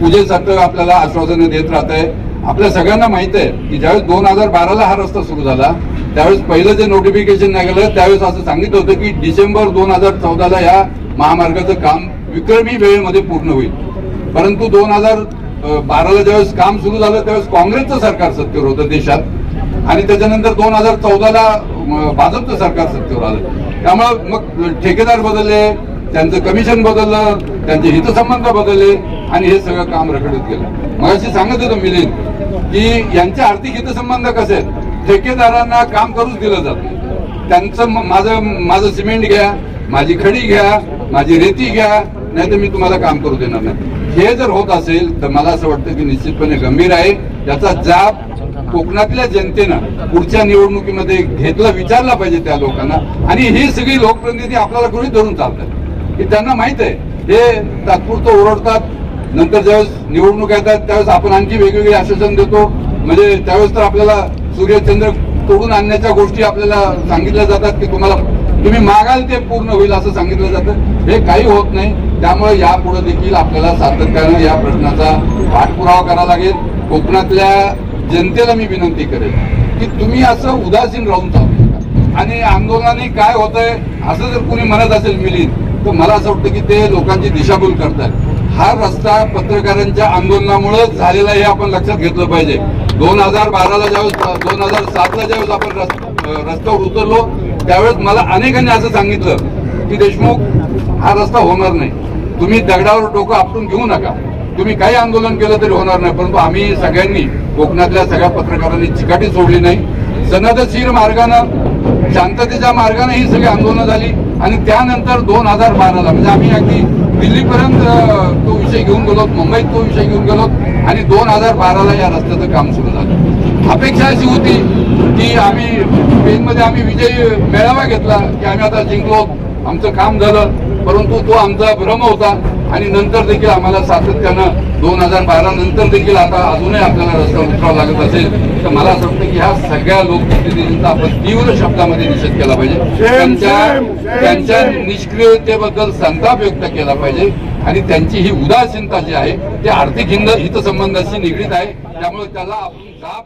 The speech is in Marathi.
पूजेसारखं आपल्याला आश्वासनं देत राहत आहे। आपल्या सगळ्यांना माहित आहे की ज्यावेळेस 2012ला हा रस्ता सुरू झाला त्यावेळेस पहिलं जे नोटिफिकेशन निघालं त्यावेळेस असं सांगितलं होतं की डिसेंबर 2014ला या महामार्गाचं काम विक्रमी वेळेमध्ये पूर्ण होईल। परंतु 2012ला ज्यावेळेस काम सुरू झालं त्यावेळेस काँग्रेसचं सरकार सत्तेवर होतं देशात आणि त्याच्यानंतर 2014ला भाजपचं सरकार सत्तेवर आलं। त्यामुळे मग ठेकेदार बदलले, त्यांचं कमिशन बदललं, त्यांचे हितसंबंध बदलले आणि हे सगळं काम रखडत गेलं। मग अशी सांगत होतो मिलिंद की यांचे आर्थिक हितसंबंध कसे आहेत, ठेकेदारांना काम करूच दिलं जात। त्यांचं माझं सिमेंट घ्या, माझी खडी घ्या, माझी रेती घ्या, नाही तर मी तुम्हाला काम करू देणार नाही। हे जर होत असेल तर मला असं वाटतं की निश्चितपणे गंभीर आहे। याचा जाब कोकणातल्या जनतेनं पुढच्या निवडणुकीमध्ये घेतला, विचारला पाहिजे त्या लोकांना। आणि ही सगळी लोकप्रतिनिधी आपल्याला गृहीत धरून चालतात की त्यांना माहित आहे हे तात्पुरतं ओरडतात, नंतर ज्यावेळेस निवडणूक येतात त्यावेळेस आपण आणखी वेगवेगळे आश्वासन देतो। म्हणजे त्यावेळेस तर आपल्याला सूर्यचंद्र तोडून आणण्याच्या गोष्टी आपल्याला सांगितल्या जातात की तुम्ही मागाल ते पूर्ण होईल असं सांगितलं जातं। हे काही होत नाही। त्यामुळे यापुढे देखील आपल्याला सातत्यानं या प्रश्नाचा पाठपुरावा करावा लागेल। कोकणातल्या जनतेला मी विनंती करेन की तुम्ही असं उदासीन राहून चालू नका। आणि आंदोलनाने काय होतंय असं जर कोणी म्हणत असेल मिलिंद, तर मला असं वाटतं की ते लोकांची दिशाभूल करतात। हा रस्ता पत्रकारांच्या आंदोलनामुळे झालेला हे आपण लक्षात घेतलं पाहिजे। 2012ला ज्यावेळेस 2007ला ज्यावेळेस आपण रस्त्यावर उतरलो त्यावेळेस मला अनेकांनी असं सांगितलं की देशमुख हा रस्ता होणार नाही, तुम्ही दगडावर डोकं आपटून घेऊ नका, तुम्ही काही आंदोलन केलं तरी होणार नाही। परंतु आम्ही सगळ्यांनी, कोकणातल्या सगळ्या पत्रकारांनी चिकाटी सोडली नाही। सनदशीर मार्गानं, शांततेच्या मार्गाने ही सगळी आंदोलनं झाली आणि त्यानंतर 2012ला म्हणजे आम्ही अगदी दिल्लीपर्यंत तो विषय घेऊन गेलो, मुंबईत तो विषय घेऊन गेलो आणि 2012ला या रस्त्याचं काम सुरू झालं। अपेक्षा अशी होती की आम्ही पेनमध्ये आम्ही विजय मेळावा घेतला की आम्ही आता जिंकलो, आमचं काम झालं। परंतु तो आमचा भ्रम होता आणि नंतर देखील आम्हाला सातत्यानं 2012 नंतर देखील आता अजूनही आपल्याला रस्ता उतरावा लागत असेल तर मला असं वाटतं की ह्या सगळ्या लोकप्रतिनिधींचा आपण तीव्र शब्दामध्ये निषेध केला पाहिजे। त्यांच्या निष्क्रियतेबद्दल संताप व्यक्त केला पाहिजे आणि त्यांची ही उदासीनता जी आहे ते आर्थिक हितसंबंधाशी निगडीत आहे। त्यामुळे त्याला आपण जाब